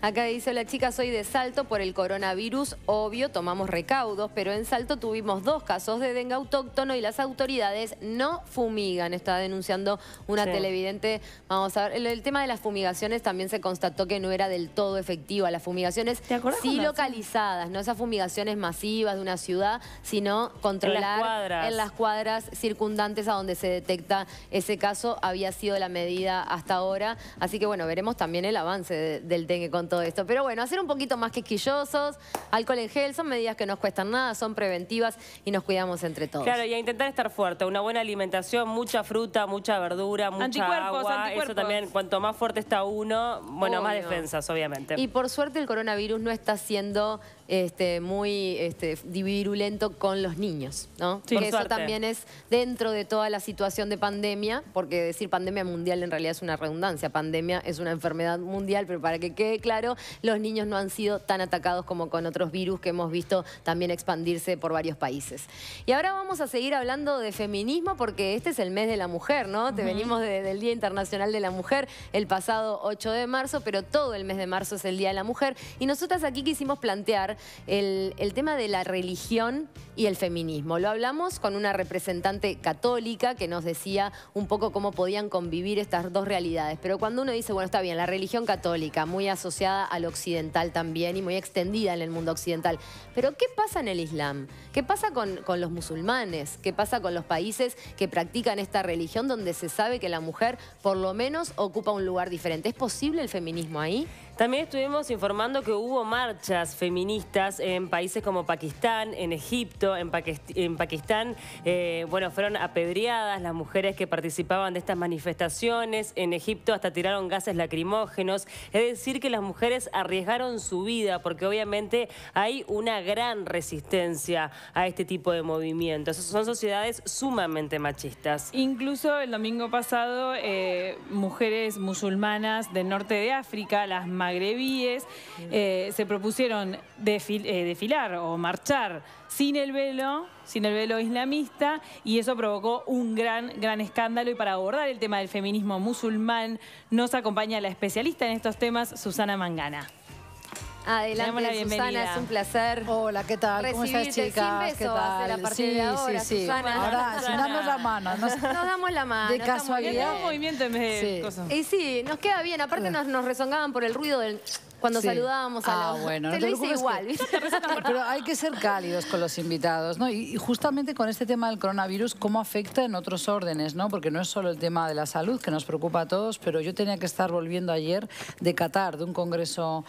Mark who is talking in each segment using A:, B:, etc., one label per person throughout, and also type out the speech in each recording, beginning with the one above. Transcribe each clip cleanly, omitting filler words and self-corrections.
A: Acá dice, la chica, soy de Salto por el coronavirus, obvio, tomamos recaudos, pero en Salto tuvimos 2 casos de dengue autóctono y las autoridades no fumigan. Está denunciando una televidente. Vamos a ver, el tema de las fumigaciones también se constató que no era del todo efectiva. Las fumigaciones sí localizadas, no esas fumigaciones masivas de una ciudad, sino controlar en las cuadras circundantes a donde se detecta ese caso. Había sido la medida hasta ahora. Así que bueno, veremos también el avance del dengue con todo esto. Pero bueno, hacer un poquito más quisquillosos, alcohol en gel, son medidas que no nos cuestan nada, son preventivas y nos cuidamos entre todos.
B: Claro, y a intentar estar fuerte, una buena alimentación, mucha fruta, mucha verdura, mucha agua. Eso también, cuanto más fuerte está uno, bueno, más defensas, obviamente.
A: Y por suerte el coronavirus no está siendo muy virulento con los niños, ¿no?
B: Sí,
A: porque eso también es dentro de toda la situación de pandemia, porque decir pandemia mundial en realidad es una redundancia. Pandemia es una enfermedad mundial, pero para que quede claro, los niños no han sido tan atacados como con otros virus que hemos visto también expandirse por varios países. Y ahora vamos a seguir hablando de feminismo porque este es el mes de la mujer, ¿no? Te venimos del Día Internacional de la Mujer el pasado 8 de marzo, pero todo el mes de marzo es el Día de la Mujer. Y nosotras aquí quisimos plantear el tema de la religión y el feminismo. Lo hablamos con una representante católica que nos decía un poco cómo podían convivir estas dos realidades. Pero cuando uno dice, bueno, está bien, la religión católica, muy asociada al occidental también y muy extendida en el mundo occidental. Pero ¿qué pasa en el Islam? ¿Qué pasa con los musulmanes? ¿Qué pasa con los países que practican esta religión donde se sabe que la mujer por lo menos ocupa un lugar diferente? ¿Es posible el feminismo ahí?
B: También estuvimos informando que hubo marchas feministas en países como Pakistán, en Egipto. En Pakistán, bueno, fueron apedreadas las mujeres que participaban de estas manifestaciones. En Egipto hasta tiraron gases lacrimógenos. Es decir, que las mujeres arriesgaron su vida porque obviamente hay una gran resistencia a este tipo de movimientos. Son sociedades sumamente machistas.
C: Incluso el domingo pasado, mujeres musulmanas del norte de África, las magrebíes, se propusieron desfilar o marchar sin el velo islamista, y eso provocó un gran escándalo. Y para abordar el tema del feminismo musulmán nos acompaña la especialista en estos temas, Susana Mangana.
A: Adelante, Susana, es un placer.
D: Hola, ¿qué tal? ¿Cómo estás, chicas?
A: ¿Qué tal? A partir de ahora, Susana.
D: Ahora, sin darnos la mano.
A: Nos damos la mano.
D: De casualidad.
C: Un movimiento en vez de cosas.
A: Y sí, nos queda bien. Aparte nos rezongaban por el ruido del... Cuando saludábamos a los...
D: bueno,
A: te lo hice igual, ¿viste?
D: Pero hay que ser cálidos con los invitados, ¿no? Y justamente con este tema del coronavirus, ¿cómo afecta en otros órdenes, ¿no? Porque no es solo el tema de la salud, que nos preocupa a todos, pero yo tenía que estar volviendo ayer de Qatar, de un congreso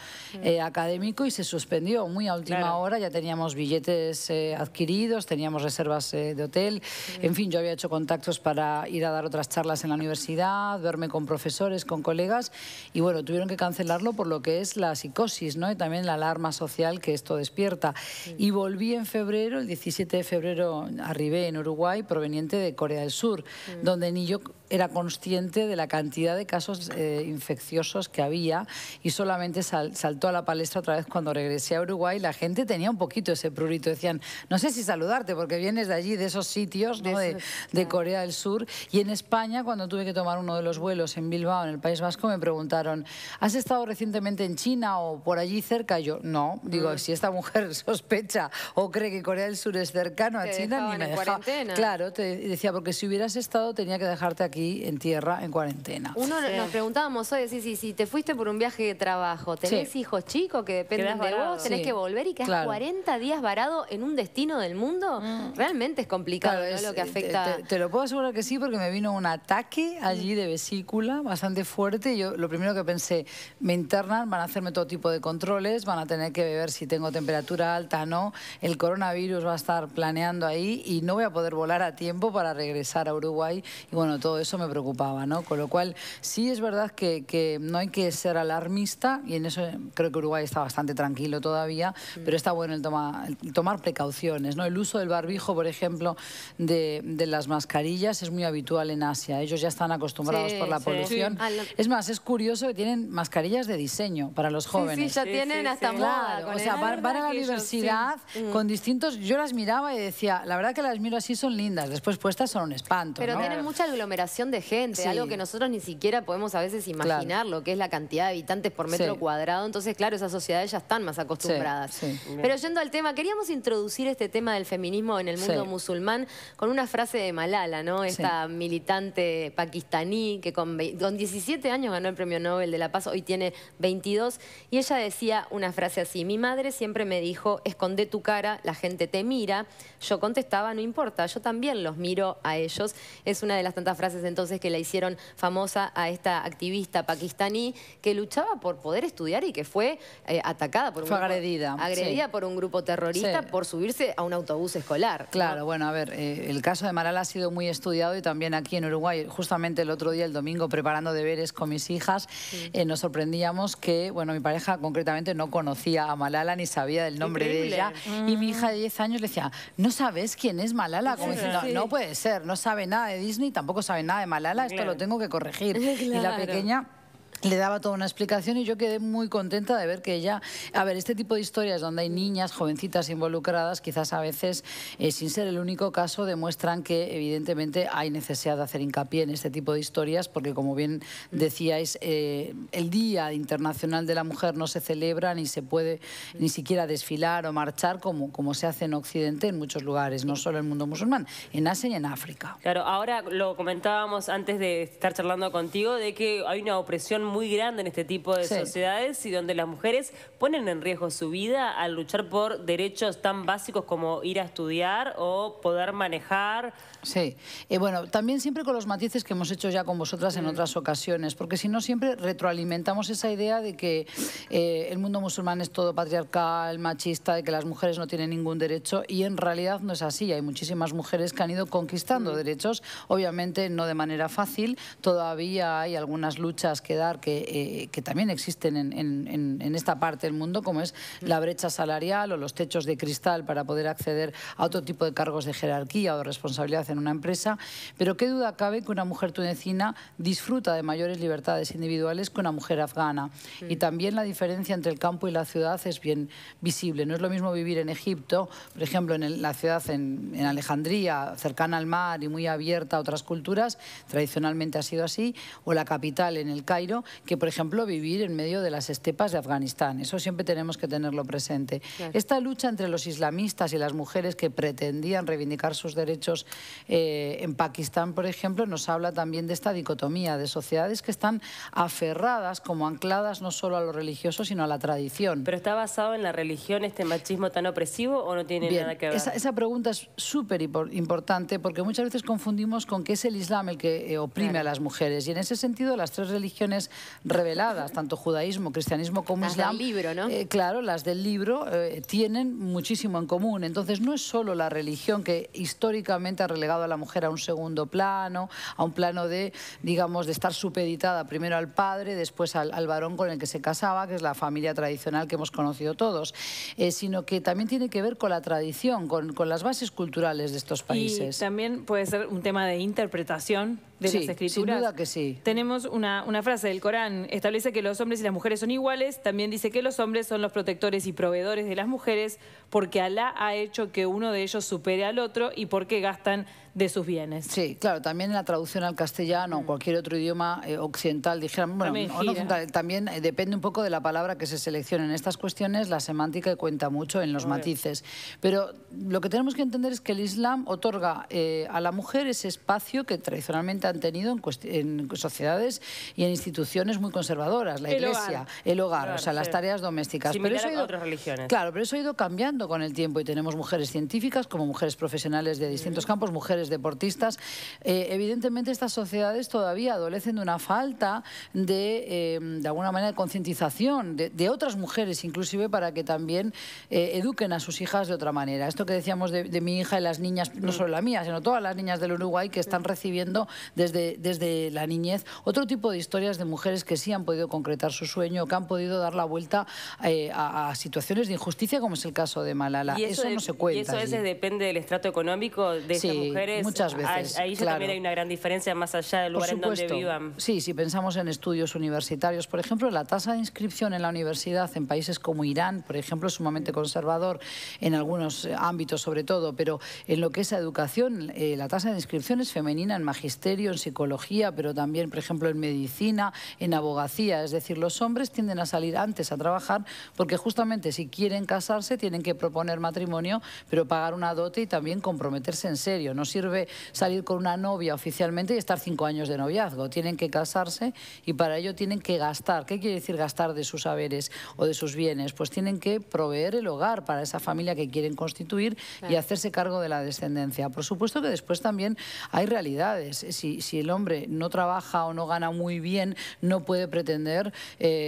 D: académico, y se suspendió muy a última hora. Ya teníamos billetes adquiridos, teníamos reservas de hotel. En fin, yo había hecho contactos para ir a dar otras charlas en la universidad, verme con profesores, con colegas, y bueno, tuvieron que cancelarlo por lo que es la psicosis, ¿no? Y también la alarma social que esto despierta. Y volví en febrero, el 17 de febrero arribé en Uruguay, proveniente de Corea del Sur, donde ni yo era consciente de la cantidad de casos infecciosos que había, y solamente saltó a la palestra otra vez cuando regresé a Uruguay. La gente tenía un poquito ese prurito, decían, no sé si saludarte porque vienes de allí, de esos sitios, ¿no? de Corea del Sur. Y en España, cuando tuve que tomar uno de los vuelos en Bilbao, en el País Vasco, me preguntaron, ¿has estado recientemente en China o por allí cerca? Y yo, no. Digo, si esta mujer sospecha o cree que Corea del Sur es cercano a China, ni me dejaba. Claro, te decía, porque si hubieras estado tenía que dejarte aquí en tierra, en cuarentena.
A: Nos preguntábamos hoy, si te fuiste por un viaje de trabajo, ¿tenés hijos chicos que dependen de vos? ¿Tenés que volver y quedás 40 días varado en un destino del mundo? Realmente es complicado, ¿no? Lo que afecta...
D: Te lo puedo asegurar que sí, porque me vino un ataque allí de vesícula bastante fuerte. Yo lo primero que pensé, me internan, van a hacerme todo tipo de controles, van a tener que ver si tengo temperatura alta o no, el coronavirus va a estar planeando ahí y no voy a poder volar a tiempo para regresar a Uruguay. Y bueno, todo eso me preocupaba, ¿no? Con lo cual, sí es verdad que no hay que ser alarmista, y en eso creo que Uruguay está bastante tranquilo todavía, pero está bueno el tomar precauciones, ¿no? El uso del barbijo, por ejemplo, de las mascarillas es muy habitual en Asia. Ellos ya están acostumbrados por la polución. Es más, es curioso que tienen mascarillas de diseño para los jóvenes.
A: Sí, ya tienen hasta moda.
D: O sea, van a la universidad con distintos... Yo las miraba y decía, la verdad que las miro así, son lindas. Después puestas son un espanto,
A: pero
D: ¿no?
A: tienen mucha aglomeración aglomeración de gente, algo que nosotros ni siquiera podemos a veces imaginar lo que es la cantidad de habitantes por metro cuadrado. Entonces, claro, esas sociedades ya están más acostumbradas. Pero yendo al tema, queríamos introducir este tema del feminismo en el mundo musulmán con una frase de Malala, ¿no? Esta militante pakistaní que con 17 años ganó el Premio Nobel de la Paz, hoy tiene 22, y ella decía una frase así: mi madre siempre me dijo, esconde tu cara, la gente te mira. Yo contestaba, no importa, yo también los miro a ellos. Es una de las tantas frases entonces que la hicieron famosa a esta activista pakistaní que luchaba por poder estudiar y que fue atacada por un grupo, agredida por un grupo terrorista por subirse a un autobús escolar.
D: Claro, bueno, a ver, el caso de Malala ha sido muy estudiado y también aquí en Uruguay. Justamente el otro día, el domingo, preparando deberes con mis hijas, nos sorprendíamos que, bueno, mi pareja concretamente no conocía a Malala ni sabía del nombre de ella. Y mi hija de 10 años le decía, ¿no sabes quién es Malala? Como diciendo, no puede ser, no sabe nada de Disney, tampoco sabe nada de Malala, esto lo tengo que corregir. Y la pequeña le daba toda una explicación y yo quedé muy contenta de ver que ella... A ver, este tipo de historias donde hay niñas, jovencitas involucradas, quizás a veces, sin ser el único caso, demuestran que evidentemente hay necesidad de hacer hincapié en este tipo de historias porque, como bien decíais, el Día Internacional de la Mujer no se celebra ni se puede ni siquiera desfilar o marchar como se hace en Occidente en muchos lugares, no solo en el mundo musulmán, en Asia y en África.
B: Claro, ahora lo comentábamos antes de estar charlando contigo, de que hay una opresión muy grande en este tipo de sociedades y donde las mujeres ponen en riesgo su vida al luchar por derechos tan básicos como ir a estudiar o poder manejar.
D: Sí, bueno, también siempre con los matices que hemos hecho ya con vosotras en otras ocasiones, porque si no siempre retroalimentamos esa idea de que el mundo musulmán es todo patriarcal, machista, de que las mujeres no tienen ningún derecho, y en realidad no es así. Hay muchísimas mujeres que han ido conquistando derechos, obviamente no de manera fácil, todavía hay algunas luchas que dar que también existen en esta parte del mundo, como es la brecha salarial o los techos de cristal para poder acceder a otro tipo de cargos de jerarquía o de responsabilidad en una empresa, pero qué duda cabe que una mujer tunecina disfruta de mayores libertades individuales que una mujer afgana. Y también la diferencia entre el campo y la ciudad es bien visible. No es lo mismo vivir en Egipto, por ejemplo, en la ciudad en Alejandría, cercana al mar y muy abierta a otras culturas, tradicionalmente ha sido así, o la capital en el Cairo, que por ejemplo vivir en medio de las estepas de Afganistán. Eso siempre tenemos que tenerlo presente. Esta lucha entre los islamistas y las mujeres que pretendían reivindicar sus derechos en Pakistán, por ejemplo, nos habla también de esta dicotomía de sociedades que están aferradas, como ancladas no solo a lo religioso, sino a la tradición.
B: ¿Pero está basado en la religión este machismo tan opresivo o no tiene nada que ver?
D: Esa pregunta es súper importante porque muchas veces confundimos con que es el Islam el que oprime a las mujeres, y en ese sentido las tres religiones reveladas, tanto judaísmo, cristianismo como islam,
A: del libro, ¿no?
D: Claro, las del libro tienen muchísimo en común. Entonces no es solo la religión que históricamente ha relegado a la mujer a un segundo plano, a un plano de, digamos, de estar supeditada primero al padre, después al varón con el que se casaba, que es la familia tradicional que hemos conocido todos, sino que también tiene que ver con la tradición, con las bases culturales de estos países.
C: Y también puede ser un tema de interpretación de las escrituras.
D: Sin duda que sí.
C: Tenemos una frase del Corán, establece que los hombres y las mujeres son iguales, también dice que los hombres son los protectores y proveedores de las mujeres porque Alá ha hecho que uno de ellos supere al otro y porque gastan de sus bienes.
D: Sí, claro, también en la traducción al castellano o cualquier otro idioma occidental, dijeran, bueno, también depende un poco de la palabra que se seleccione. En estas cuestiones la semántica cuenta mucho en los matices. Pero lo que tenemos que entender es que el Islam otorga a la mujer ese espacio que tradicionalmente han tenido en sociedades y en instituciones muy conservadoras, la iglesia, el hogar, claro, o sea, las tareas domésticas.
B: Similar pero eso a otras religiones.
D: Claro, pero eso ha ido cambiando con el tiempo y tenemos mujeres científicas como mujeres profesionales de distintos campos, mujeres deportistas. Evidentemente estas sociedades todavía adolecen de una falta de alguna manera de concientización de otras mujeres inclusive para que también eduquen a sus hijas de otra manera. Esto que decíamos de mi hija y las niñas, no solo la mía, sino todas las niñas del Uruguay que están recibiendo desde la niñez otro tipo de historias de mujeres que sí han podido concretar su sueño, que han podido dar la vuelta a situaciones de injusticia como es el caso de Malala.
B: Y
D: eso no se cuenta.
B: Y eso a veces depende del estrato económico de estas mujeres. mujeres,
D: muchas veces.
B: Ahí ya también hay una gran diferencia más allá del lugar en donde vivan.
D: Sí, si pensamos en estudios universitarios, por ejemplo, la tasa de inscripción en la universidad en países como Irán, por ejemplo, es sumamente conservador en algunos ámbitos sobre todo, pero en lo que es educación, la tasa de inscripción es femenina en magisterio, en psicología, pero también, por ejemplo, en medicina, en abogacía. Es decir, los hombres tienden a salir antes a trabajar porque justamente si quieren casarse tienen que proponer matrimonio, pero pagar una dote y también comprometerse en serio. No sirve salir con una novia oficialmente y estar 5 años de noviazgo. Tienen que casarse y para ello tienen que gastar. ¿Qué quiere decir gastar de sus saberes o de sus bienes? Pues tienen que proveer el hogar para esa familia que quieren constituir y hacerse cargo de la descendencia. Por supuesto que después también hay realidades. Si el hombre no trabaja o no gana muy bien, no puede pretender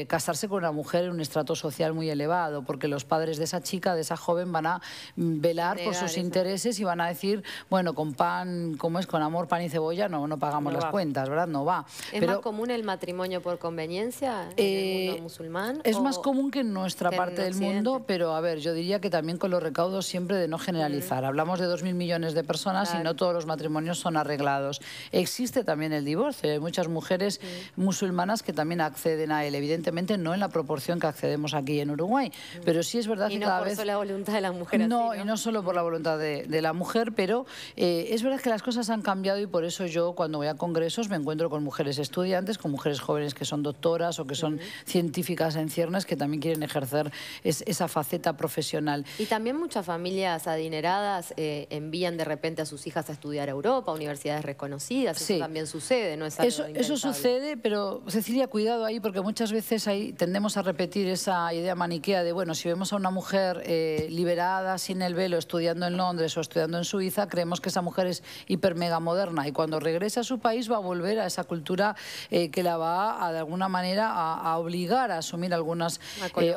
D: casarse con una mujer en un estrato social muy elevado, porque los padres de esa chica, de esa joven, van a velar por sus intereses y van a decir, bueno, con pan, como es, con amor, pan y cebolla, no pagamos las cuentas, ¿verdad? No va.
A: ¿Es más común el matrimonio por conveniencia en el mundo musulmán?
D: Es más común que en nuestra parte del mundo, pero a ver, yo diría que también con los recaudos siempre de no generalizar. Hablamos de 2.000 millones de personas y no todos los matrimonios son arreglados. Existe también el divorcio. Hay muchas mujeres musulmanas que también acceden a él, evidentemente no en la proporción que accedemos aquí en Uruguay, pero sí es verdad que cada vez...
A: Y no por la voluntad de la mujer.
D: No, y no solo por la voluntad de la mujer, pero es verdad que las cosas han cambiado y por eso yo cuando voy a congresos me encuentro con mujeres estudiantes, con mujeres jóvenes que son doctoras o que son científicas en ciernes que también quieren ejercer esa faceta profesional.
A: Y también muchas familias adineradas envían de repente a sus hijas a estudiar a Europa, a universidades reconocidas. Eso también sucede, ¿no es algo
D: eso sucede, pero Cecilia, cuidado ahí, porque muchas veces ahí tendemos a repetir esa idea maniquea de, bueno, si vemos a una mujer liberada, sin el velo, estudiando en Londres o estudiando en Suiza, creemos que esa mujer es hiper mega moderna y cuando regrese a su país va a volver a esa cultura que la va de alguna manera a obligar a asumir algunas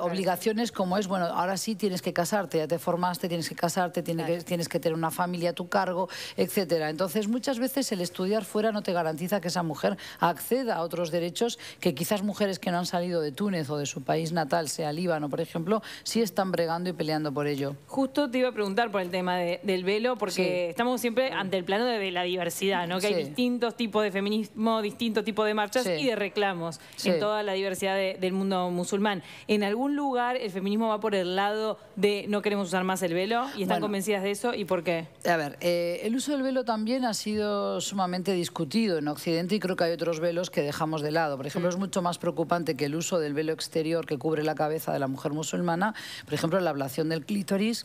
D: obligaciones como es, bueno, ahora sí tienes que casarte, ya te formaste, tienes que casarte, tienes que tener una familia a tu cargo, etcétera. Entonces muchas veces el estudiar fuera no te garantiza que esa mujer acceda a otros derechos que quizás mujeres que no han salido de Túnez o de su país natal, sea Líbano, por ejemplo, sí están bregando y peleando por ello.
C: Justo te iba a preguntar por el tema del velo, porque estamos siempre ante el plano de la diversidad, ¿no? Que hay distintos tipos de feminismo, distintos tipos de marchas y de reclamos en toda la diversidad del mundo musulmán. ¿En algún lugar el feminismo va por el lado de no queremos usar más el velo y están convencidas de eso? ¿Y por qué?
D: A ver, el uso del velo también ha sido sumamente discutido en Occidente y creo que hay otros velos que dejamos de lado. Por ejemplo, es mucho más preocupante que el uso del velo exterior que cubre la cabeza de la mujer musulmana, por ejemplo, la ablación del clítoris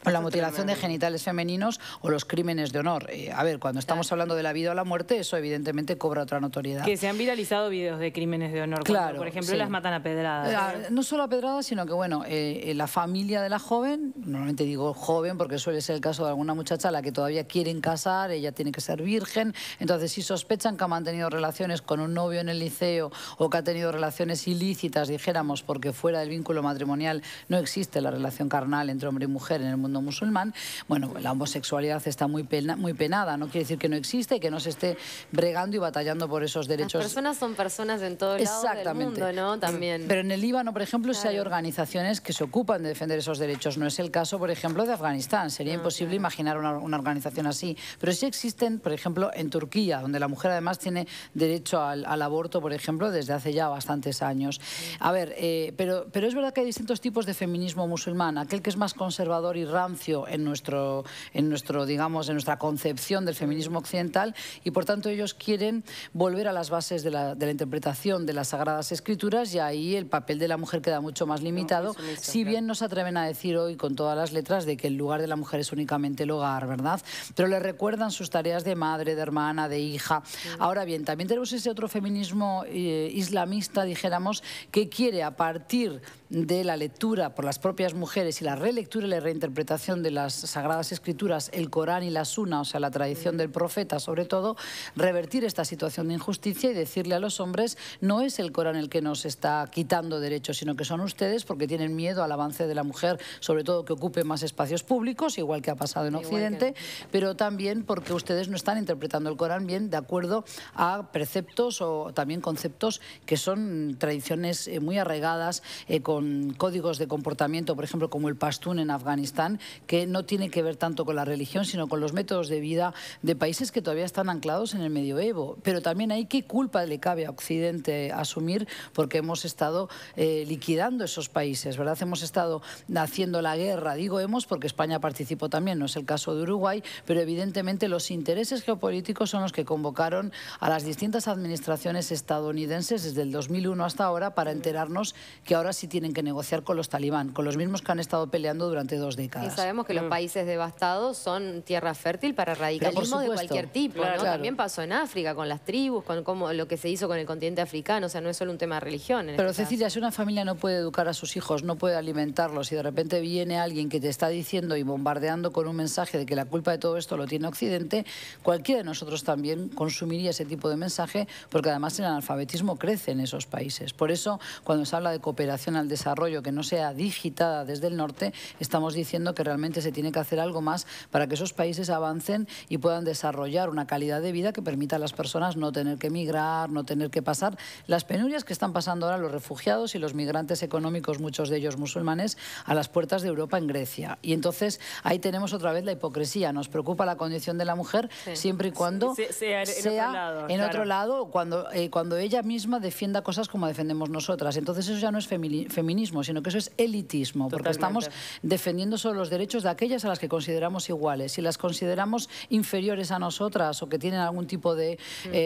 D: o la mutilación de genitales femeninos o los crímenes de honor. A ver, cuando estamos hablando de la vida o la muerte, eso evidentemente cobra otra notoriedad.
C: Que se han viralizado videos de crímenes de honor, cuando, por ejemplo, las matan a pedradas.
D: No solo a pedradas, sino que, bueno, la familia de la joven, normalmente digo joven porque suele ser el caso de alguna muchacha a la que todavía quieren casar, ella tiene que ser virgen, entonces si sospechan que ha mantenido relaciones con un novio en el liceo o que ha tenido relaciones ilícitas, dijéramos, porque fuera del vínculo matrimonial no existe la relación carnal entre hombre y mujer en el mundo musulmán, bueno, la homosexualidad está muy penada, no quiere decir que no existe y que no se esté bregando y batallando por esos derechos.
A: Las personas son personas en todos lados del mundo, ¿no? También.
D: Pero en el Líbano, por ejemplo, sí hay organizaciones que se ocupan de defender esos derechos. No es el caso, por ejemplo, de Afganistán. Sería imposible imaginar una organización así. Pero sí existen, por ejemplo, en Turquía, donde la mujer además tiene derecho al aborto, por ejemplo, desde hace ya bastantes años. A ver, pero es verdad que hay distintos tipos de feminismo musulmán. Aquel que es más conservador y rancio en digamos, en nuestra concepción del feminismo occidental y, por tanto, ellos quieren volver a las bases de la interpretación de las Sagradas Escrituras y ahí el papel de la mujer queda mucho más limitado, si bien no se atreven a decir hoy con todas las letras de que el lugar de la mujer es únicamente el hogar, ¿verdad? Pero le recuerdan sus tareas de madre, de hermana, de hija. Ahora bien, también tenemos ese otro feminismo islamista, dijéramos, que quiere a partir de la lectura por las propias mujeres y la relectura y la reinterpretación de las Sagradas Escrituras, el Corán y la Sunna, o sea, la tradición del profeta, sobre todo, revertir esta situación de injusticia y decirle a los hombres, no es el Corán el que nos está quitando derechos, sino que son ustedes porque tienen miedo al avance de la mujer, sobre todo que ocupe más espacios públicos, igual que ha pasado en Occidente, pero también porque ustedes no están interpretando el Corán bien de acuerdo a preceptos o también conceptos que son tradiciones muy arraigadas, con códigos de comportamiento, por ejemplo, como el pastún en Afganistán, que no tiene que ver tanto con la religión, sino con los métodos métodos de vida de países que todavía están anclados en el medioevo. Pero también ahí, ¿qué culpa le cabe a Occidente asumir? Porque hemos estado liquidando esos países, ¿verdad? Hemos estado haciendo la guerra, digo hemos porque España participó también, no es el caso de Uruguay, pero evidentemente los intereses geopolíticos son los que convocaron a las distintas administraciones estadounidenses desde el 2001 hasta ahora para enterarnos que ahora sí tienen que negociar con los talibán, con los mismos que han estado peleando durante 2 décadas.
A: Y sabemos que los países devastados son tierra fértil para radicalismo de cualquier tipo, ¿no? También pasó en África con las tribus, con lo que se hizo con el continente africano, o sea, no es solo un tema de religión.
D: Pero Cecilia, si una familia no puede educar a sus hijos, no puede alimentarlos y de repente viene alguien que te está diciendo y bombardeando con un mensaje de que la culpa de todo esto lo tiene Occidente, cualquiera de nosotros también consumiría ese tipo de mensaje, porque además el analfabetismo crece en esos países. Por eso, cuando se habla de cooperación al desarrollo que no sea digitada desde el norte, estamos diciendo que realmente se tiene que hacer algo más para que esos países avancen y puedan desarrollar una calidad de vida que permita a las personas no tener que emigrar, no tener que pasar las penurias que están pasando ahora los refugiados y los migrantes económicos, muchos de ellos musulmanes, a las puertas de Europa en Grecia. Y entonces ahí tenemos otra vez la hipocresía. Nos preocupa la condición de la mujer siempre y cuando sea en otro lado, cuando ella misma defienda cosas como defendemos nosotras. Entonces eso ya no es feminismo, sino que eso es elitismo, porque estamos defendiendo solo los derechos de aquellas a las que consideramos iguales. Si las consideramos inferiores a nosotras o que tienen algún tipo de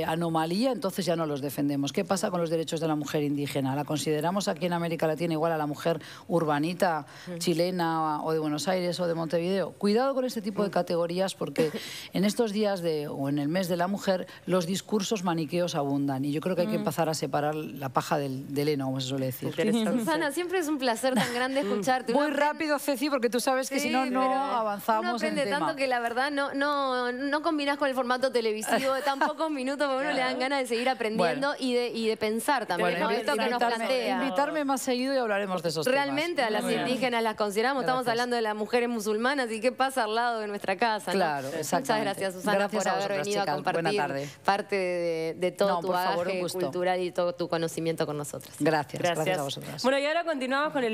D: anomalía, entonces ya no los defendemos. ¿Qué pasa con los derechos de la mujer indígena? ¿La consideramos aquí en América Latina igual a la mujer urbanita, chilena o de Buenos Aires o de Montevideo? Cuidado con este tipo de categorías porque en estos días o en el mes de la mujer los discursos maniqueos abundan y yo creo que hay que empezar a separar la paja del heno, como se suele decir.
A: Susana, siempre es un placer tan grande escucharte.
D: Muy rápido, Ceci, porque tú sabes que si no, no avanzamos
A: uno aprende
D: en tema.
A: tanto que la verdad no combinás con el formato televisivo de tan pocos minutos, porque uno le dan ganas de seguir aprendiendo y de pensar también.
D: Bueno,
A: Esto que nos plantea.
D: Invitarme más seguido y hablaremos de esos temas.
A: Realmente a las indígenas las consideramos, estamos hablando de las mujeres musulmanas y qué pasa al lado de nuestra casa, ¿no?
D: Claro, exactamente.
A: Muchas gracias, Susana, por haber venido a compartir parte de todo tu bagaje cultural y todo tu conocimiento con nosotras.
D: Gracias a vosotras.
B: Bueno, y ahora continuamos con el